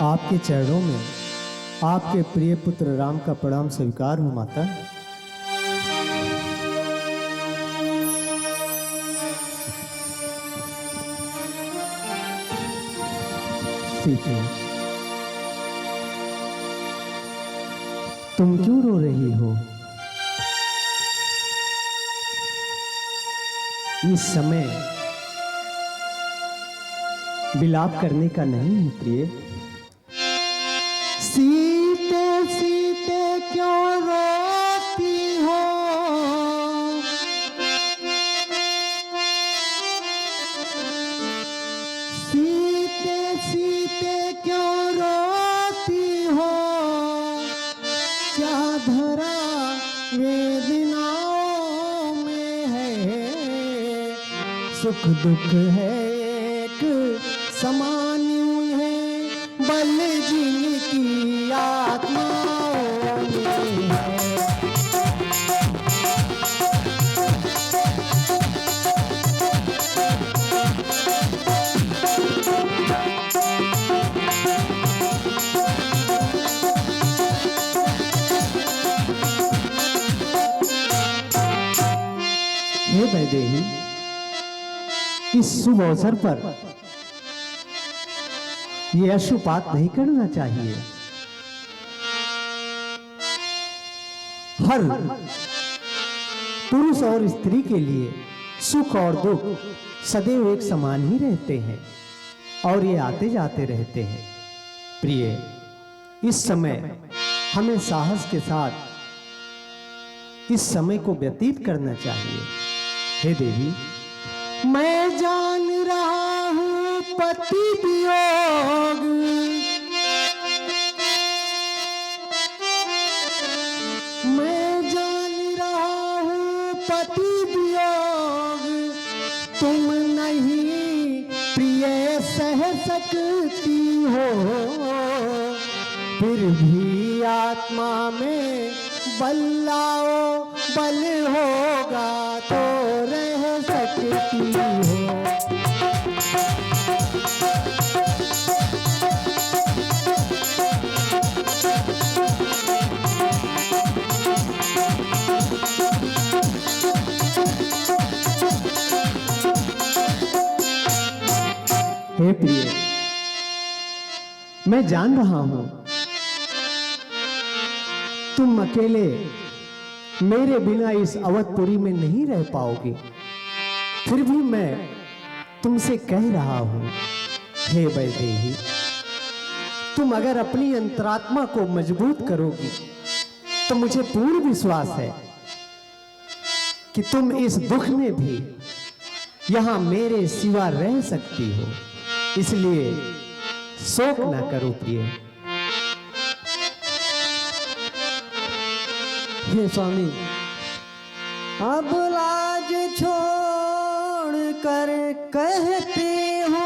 आपके चरणों में आपके प्रिय पुत्र राम का प्रणाम स्वीकार हो माता। सीते, तुम क्यों रो रही हो? इस समय विलाप करने का नहीं है प्रिय। सीते सीते क्यों रोती हो? सीते सीते क्यों रोती हो? क्या धरा वेदनाओं में है? सुख दुख है एक समान उन्हें, बल जिनकी आत्माओं में है। हे वैदेही, इस शुभ अवसर पर ये अशुपात नहीं करना चाहिए। हर पुरुष और स्त्री के लिए सुख और दुख सदैव एक समान ही रहते हैं और ये आते जाते रहते हैं। प्रिय, इस समय हमें साहस के साथ इस समय को व्यतीत करना चाहिए। हे देवी, मैं जान रहा हूं पति वियोग, मैं जान रहा हूं पति वियोग, तुम नहीं प्रिय सह सकती हो। फिर भी आत्मा में बल लाओ, बल होगा तो रह सकती हो। हे प्रिय, मैं जान रहा हूं तुम अकेले मेरे बिना इस अवधपुरी में नहीं रह पाओगे। फिर भी मैं तुमसे कह रहा हूं, हे वैदेही, तुम अगर अपनी अंतरात्मा को मजबूत करोगी तो मुझे पूर्ण विश्वास है कि तुम इस दुख में भी यहां मेरे सिवा रह सकती हो। इसलिए शोक ना करो प्रिय। हे स्वामी, अब लाज छोड़ कर कहते हो,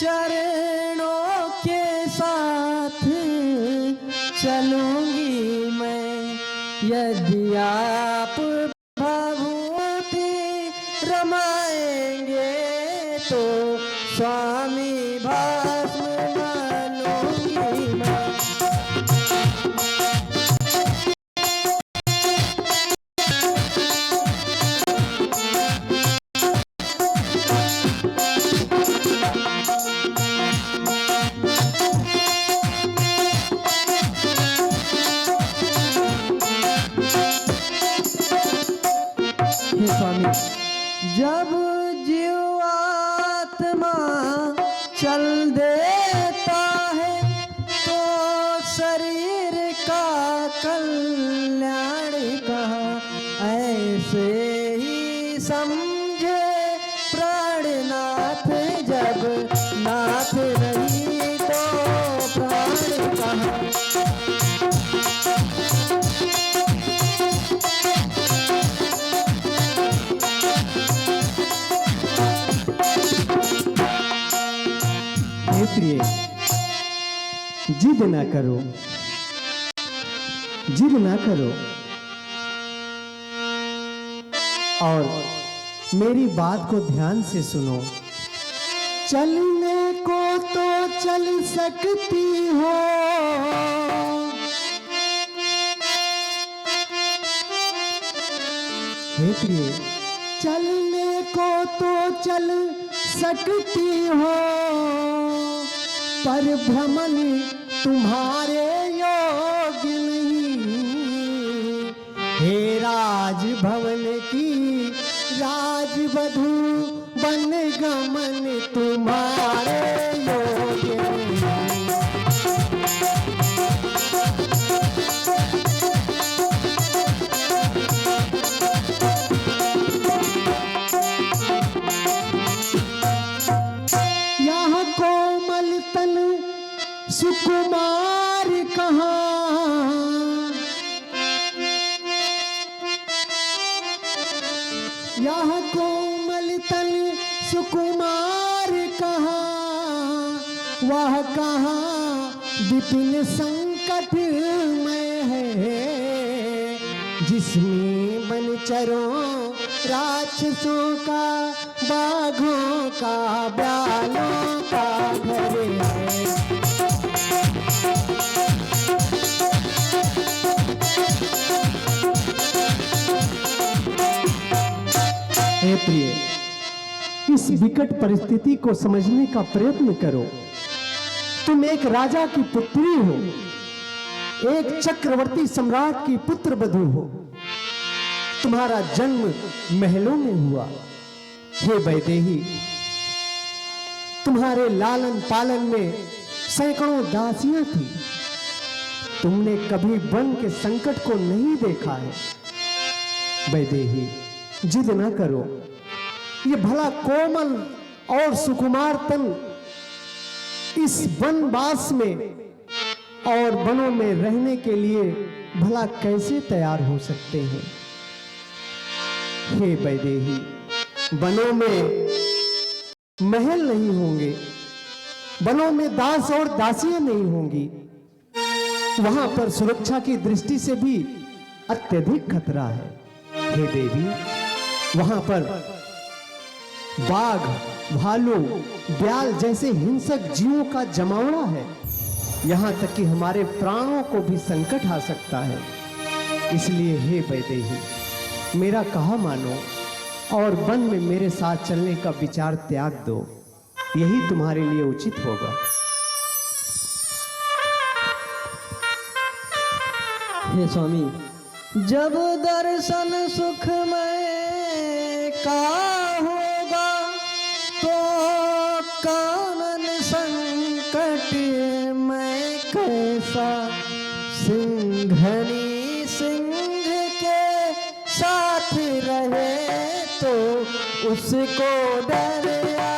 चरणों के साथ चलूंगी मैं। यदि आप भभूति रमाएंगे तो स्वामी भस्म डालूंगी मैं। स्वामी, जब जीवात्मा चल देता है तो शरीर का कल्याण कहाँ। ऐसे ही समझे प्राणनाथ, जब नाथ नहीं तो प्राण कहाँ। प्रिय, जिद ना करो, जिद ना करो और मेरी बात को ध्यान से सुनो। चलने को तो चल सकती हो, हे प्रिय, चलने को तो चल सकती हो, पर भ्रमण तुम्हारे योग्य नहीं। हे राजभवन की राजवधू, बन गमन तुम्हारे योग्य नहीं। यहाँ कोमल तन सुकुमार कहाँ, यहाँ कोमल तन सुकुमार कहाँ, वह कहाँ विपिन संकट में है, जिसमें बनचरों राक्षसों का, बाघों का, ब्यालों का घर है। हे प्रिय, इस विकट परिस्थिति को समझने का प्रयत्न करो। तुम एक राजा की पुत्री हो, एक चक्रवर्ती सम्राट की पुत्र वधू हो। तुम्हारा जन्म महलों में हुआ। हे वैदेही, तुम्हारे लालन पालन में सैकड़ों दासियां थी। तुमने कभी वन के संकट को नहीं देखा है। वैदेही, जिद न करो। ये भला कोमल और सुकुमार तन इस वनवास में और वनों में रहने के लिए भला कैसे तैयार हो सकते हैं। हे वैदेही, वनों में महल नहीं होंगे, वनों में दास और दासियां नहीं होंगी। वहां पर सुरक्षा की दृष्टि से भी अत्यधिक खतरा है। हे देवी, वहां पर बाघ, भालू, ब्याल जैसे हिंसक जीवों का जमावड़ा है। यहां तक कि हमारे प्राणों को भी संकट आ सकता है। इसलिए हे वैदेही, मेरा कहा मानो और वन में मेरे साथ चलने का विचार त्याग दो। यही तुम्हारे लिए उचित होगा। हे स्वामी, जब दर्शन सुखमय का होगा, तो कानन संकट में कैसा सिंघनी सिंह के साथ रहे, तो उसको डर या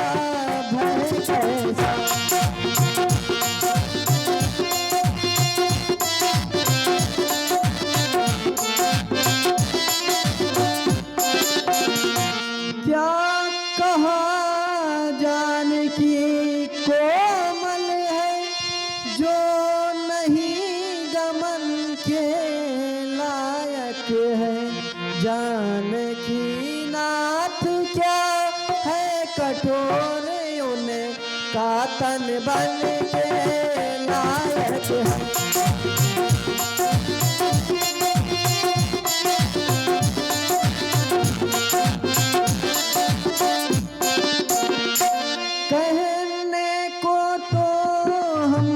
भय कैसा। जानकी नाथ क्या है कठोर, उनका तन बन के लायक है। कहने को तो हम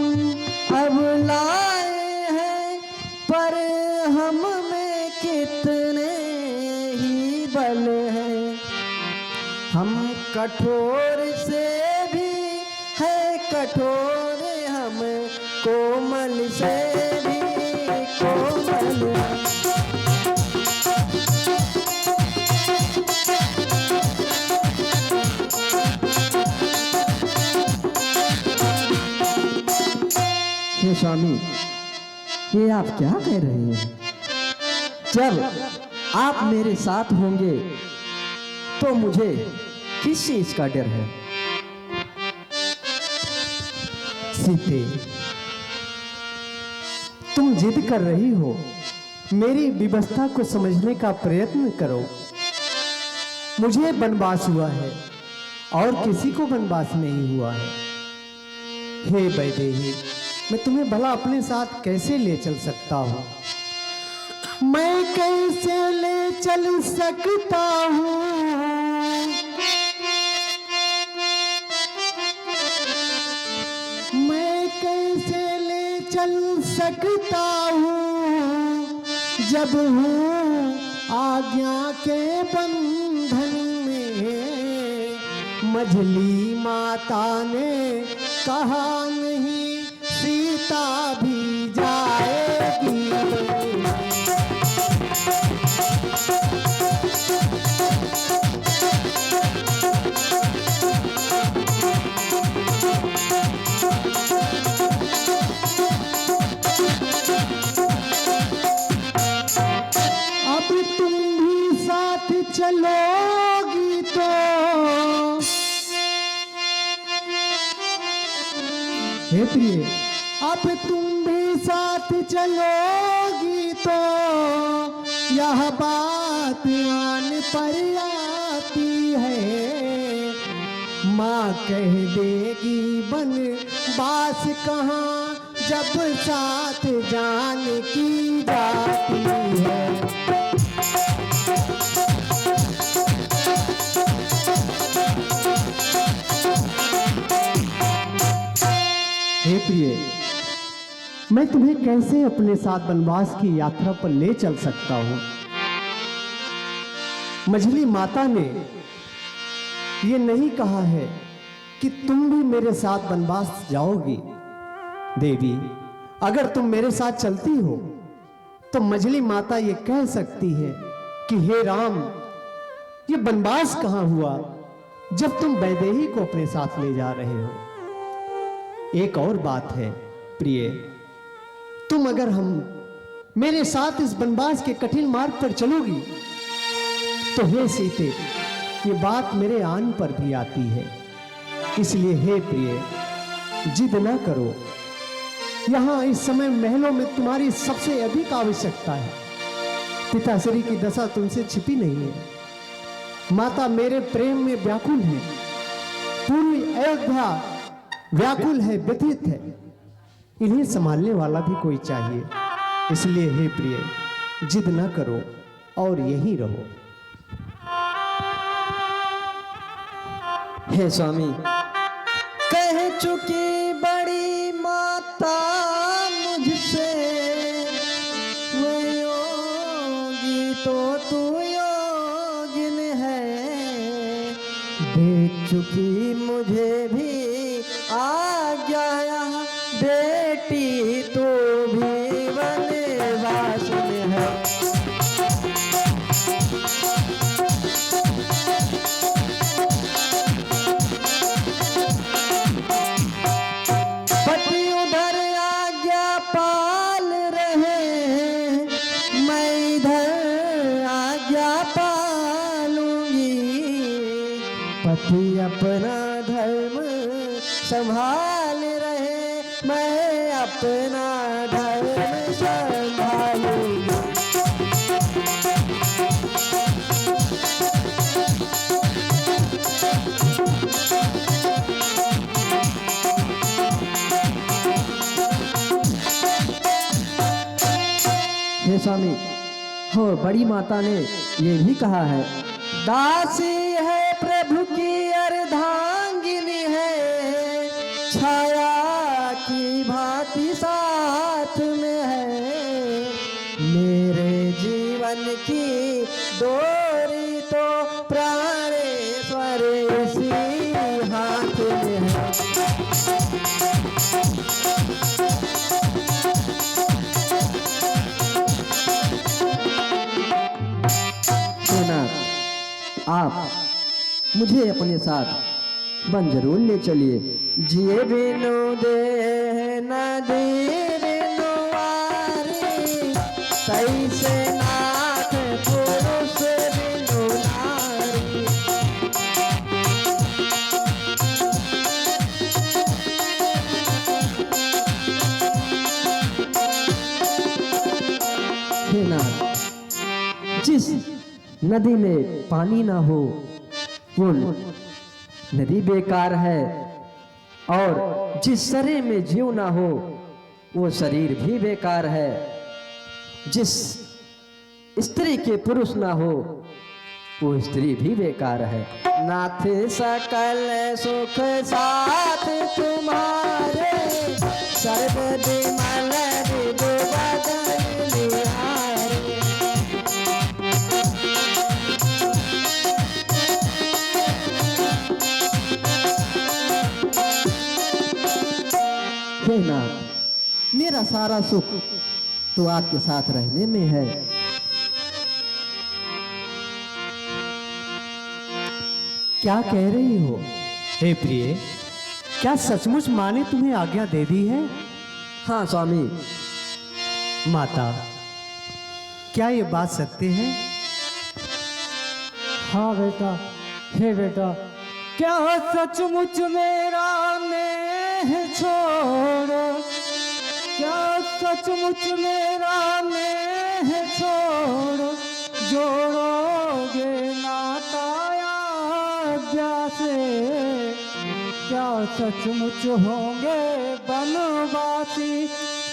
अब लाए हैं, पर हम में कितने बल है। हम कठोर से भी है कठोर, हम कोमल से भी कोमल है। हे स्वामी, ये आप क्या कह रहे हैं? जब आप मेरे साथ होंगे तो मुझे किस चीज का डर है? सीते, तुम जिद कर रही हो, मेरी विवस्था को समझने का प्रयत्न करो। मुझे वनवास हुआ है और किसी को वनवास नहीं हुआ है। हे वैदेही, मैं तुम्हें भला अपने साथ कैसे ले चल सकता हूँ? मैं कैसे ले चल सकता हूँ? मैं कैसे ले चल सकता हूँ जब हूँ आज्ञा के बंधन में? मझली माता ने कहा नहीं सीता भी जाएगी। अब तुम भी साथ चलोगी तो हे प्रिय, अब तुम भी साथ चलोगी तो यह बात आन पर आती है। माँ कह देगी बनवास कहाँ जब साथ जान की जाती है। हे प्रिय, मैं तुम्हें कैसे अपने साथ वनवास की यात्रा पर ले चल सकता हूं? मझली माता ने ये नहीं कहा है कि तुम भी मेरे साथ वनवास जाओगी। देवी, अगर तुम मेरे साथ चलती हो तो मझली माता ये कह सकती है कि हे राम, ये वनवास कहाँ हुआ जब तुम वैदेही को अपने साथ ले जा रहे हो। एक और बात है प्रिय, तुम अगर हम मेरे साथ इस वनवास के कठिन मार्ग पर चलोगी तो हे सीते, ये बात मेरे आन पर भी आती है। इसलिए हे प्रिय, जिद ना करो। यहां इस समय महलों में तुम्हारी सबसे अधिक आवश्यकता है। पिताश्री की दशा तुमसे छिपी नहीं है। माता मेरे प्रेम में व्याकुल है। पूरी अयोध्या व्याकुल है, व्यथित है। इन्हें संभालने वाला भी कोई चाहिए। इसलिए हे प्रिय, जिद ना करो और यहीं रहो। हे स्वामी, कह चुकी बड़ी माता मुझसे, वो योगी तो तू योगिन है। देख चुकी मुझे भी आज्ञा, बेटी तू भी वनवास में है। पति उधर आज्ञा पाल रहे, मैं इधर आज्ञा पालूंगी। पति अपना धर्म संभाल रहे, मैं अपना धर्म संभालूंगी। हे स्वामी, हो बड़ी माता ने ये भी कहा है, दासी है प्रभु की अर्धांगिनी है, छाया की भांति साथ में है। मेरे जीवन की डोरी तो प्राणेश्वर इसी हाथ में है। आप मुझे अपने साथ वन जरूर ले चलिए। जिए बिनु दे नदी बिनु वारी, तैसे नाथ पुरुष बिनु नारी। हे नाथ, जिस नदी में पानी ना हो वो नदी बेकार है, और जिस शरीर में जीव ना हो वो शरीर भी बेकार है। जिस स्त्री के पुरुष ना हो वो स्त्री भी बेकार है। नाथ सकल सुख साथ तुम्हारे, सर्व विमल विधु बदन निहारे। हे नाथ, मेरा सारा सुख तो आपके साथ रहने में है। क्या कह रही हो हे प्रिय? क्या सचमुच माँ ने तुम्हें आज्ञा दे दी है? हाँ स्वामी। माता, क्या ये बात सत्य है? हाँ बेटा, हे बेटा, क्या सचमुच मेरा नेह छोड़ो, क्या सचमुच मेरा नेह छोड़ो, जोड़ोगे नाता आज्ञा से, क्या सचमुच होंगे बनवासी,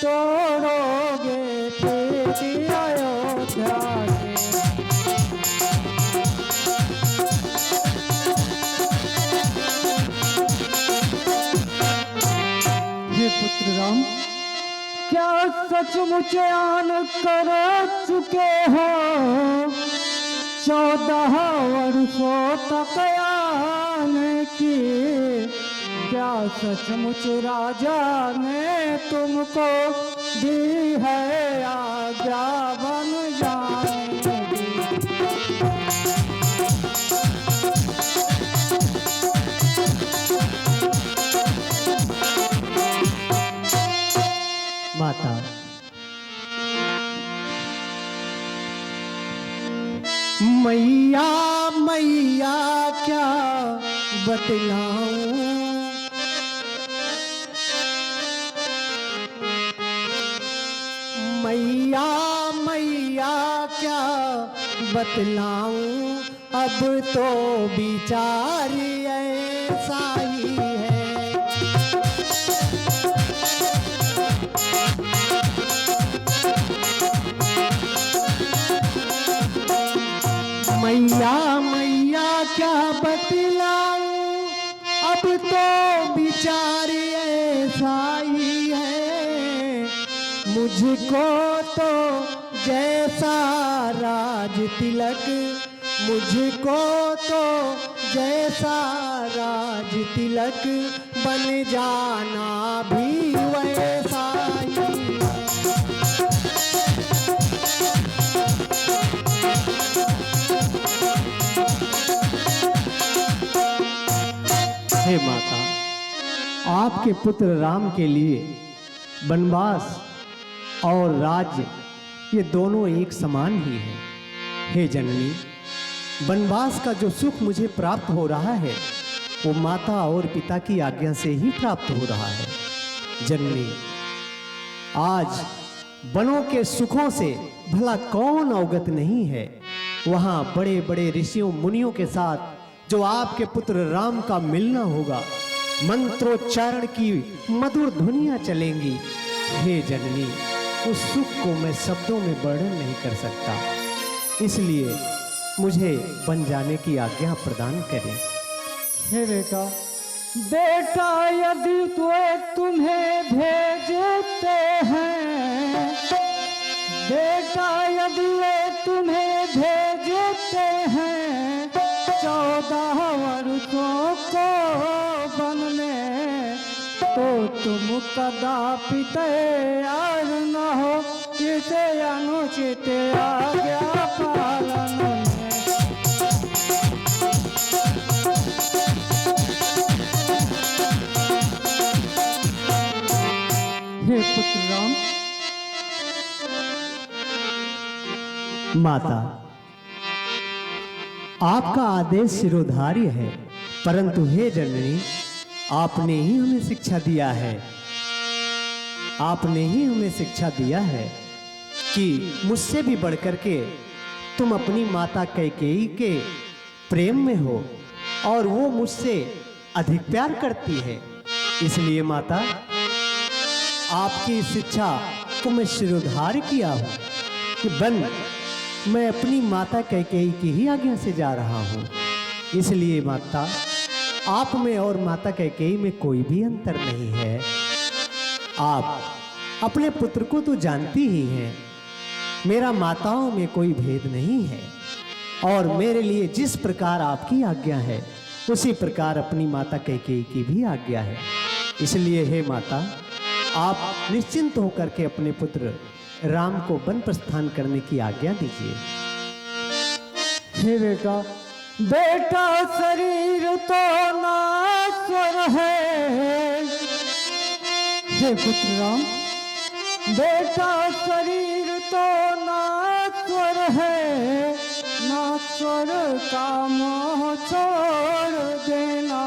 तोड़ोगे प्रीति अयोध्या से। हे पुत्र राम, क्या सचमुच आन कर चुके हो 14 वर्षों तक आने की, क्या सचमुच राजा ने तुमको दी है आज्ञा बन जाने की? माता, मैया मैया क्या बतलाऊं, मैया मैया क्या बतलाऊं, अब तो विचार ऐसा ही है। मैया मैया क्या बतलाऊं, अब तो विचार ऐसा ही है। मुझको तो जैसा राज तिलक, मुझको तो जैसा राज तिलक, बन जाना भी वैसा ही है। हे माता, आपके पुत्र राम के लिए वनवास और राज्य ये दोनों एक समान ही है। हे जननी, वनवास का जो सुख मुझे प्राप्त हो रहा है वो माता और पिता की आज्ञा से ही प्राप्त हो रहा है। जननी, आज वनों के सुखों से भला कौन अवगत नहीं है? वहाँ बड़े बड़े ऋषियों मुनियों के साथ जो आपके पुत्र राम का मिलना होगा, मंत्रोच्चारण की मधुर ध्वनियां चलेंगी। हे जननी, उस सुख को मैं शब्दों में वर्णन नहीं कर सकता, इसलिए मुझे बन जाने की आज्ञा प्रदान करें। हे बेटा, बेटा यदि तुम्हें भेजते हैं, बेटा यदि वे तुम्हें भेजते हैं 14 वर्षों को बनने, तो तुम कदापि तैयार न हो इसे अनुचित आज्ञा पालन में। हे पुत्र राम, माता, आपका आदेश शिरोधार्य है, परंतु हे जननी, आपने ही हमें शिक्षा दिया है, आपने ही हमें शिक्षा दिया है कि मुझसे भी बढ़कर के तुम अपनी माता कैकेयी के प्रेम में हो और वो मुझसे अधिक प्यार करती है। इसलिए माता, आपकी इस इच्छा को मैं शिरोधार्य किया हूं कि मैं अपनी माता कैकेयी की ही आज्ञा से जा रहा हूं। इसलिए माता, आप में और माता कैकेयी में कोई भी अंतर नहीं है। आप अपने पुत्र को तो जानती ही हैं। मेरा माताओं में कोई भेद नहीं है और मेरे लिए जिस प्रकार आपकी आज्ञा है उसी प्रकार अपनी माता कैकेयी की भी आज्ञा है। इसलिए हे माता, आप निश्चिंत होकर के अपने पुत्र राम को वन प्रस्थान करने की आज्ञा दीजिए। हे बेटा, बेटा शरीर तो नाश्वर है। हे पुत्र राम, बेटा शरीर तो नाश्वर है, नाश्वर का मोह छोड़ देना,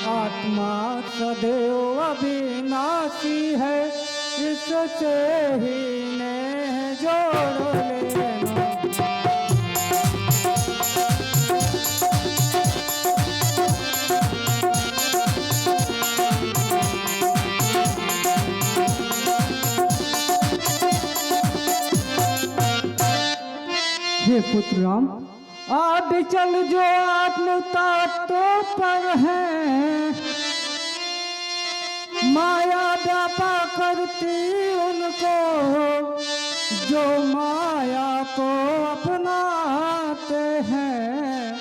आत्मा सदैव अविनाशी है, इससे ही ने जोड़ लेना। हे पुत्र राम, आप भी चल जो आत्मता तो पर है, माया व्यापा करती उनको जो माया को अपनाते हैं,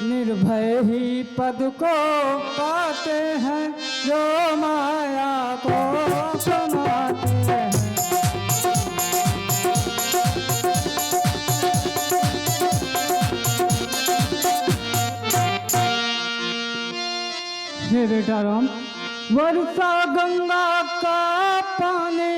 निर्भय ही पद को पाते हैं जो माया को अपनाते हैं। हे बेटा राम, वर्षा गंगा का पानी,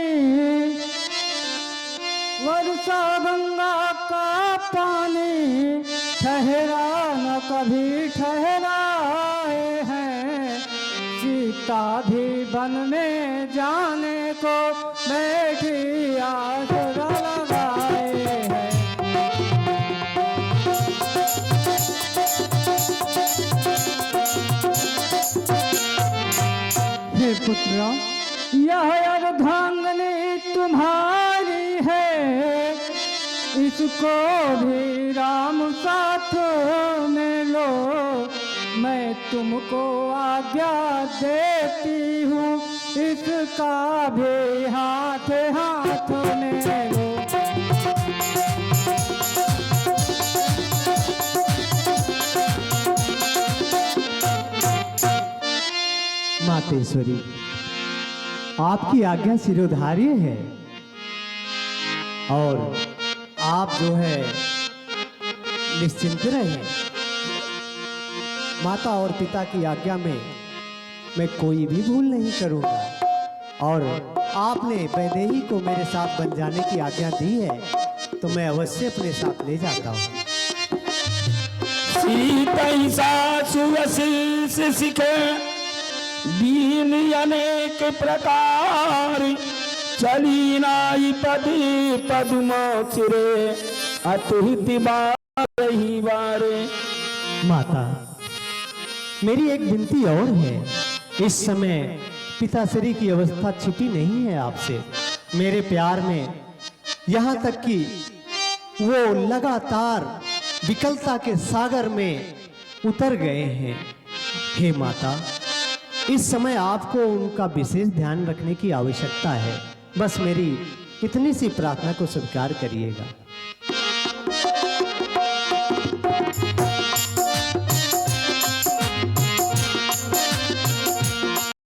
वर्षा गंगा का पानी, ठहरा न कभी ठहराए हैं, सीता भी वन में जाने को बैठी आसरा लगाए हैं। हे पुत्र, यह अर्धांगनी तुम्हारी है, इसको भी राम साथ में लो, मैं तुमको आज्ञा देती हूँ, इसका भी हाथ हाथ में लो। मातेश्वरी, आपकी आज्ञा शिरोधार्य है और आप जो है निश्चिंत रहे। माता और पिता की आज्ञा में मैं कोई भी भूल नहीं करूंगा और आपने वैदेही को मेरे साथ बन जाने की आज्ञा दी है तो मैं अवश्य अपने साथ ले जाता हूँ। सीतई सासु वशिष सिखे दीन अनेक प्रकार, चली नाई पदी पद्म चिरे अतिथि बारही बारे। माता, मेरी एक विनती और है। इस समय पिताश्री की अवस्था छिपी नहीं है आपसे। मेरे प्यार में यहाँ तक कि वो लगातार विकलता के सागर में उतर गए हैं। हे माता, इस समय आपको उनका विशेष ध्यान रखने की आवश्यकता है। बस मेरी इतनी सी प्रार्थना को स्वीकार करिएगा।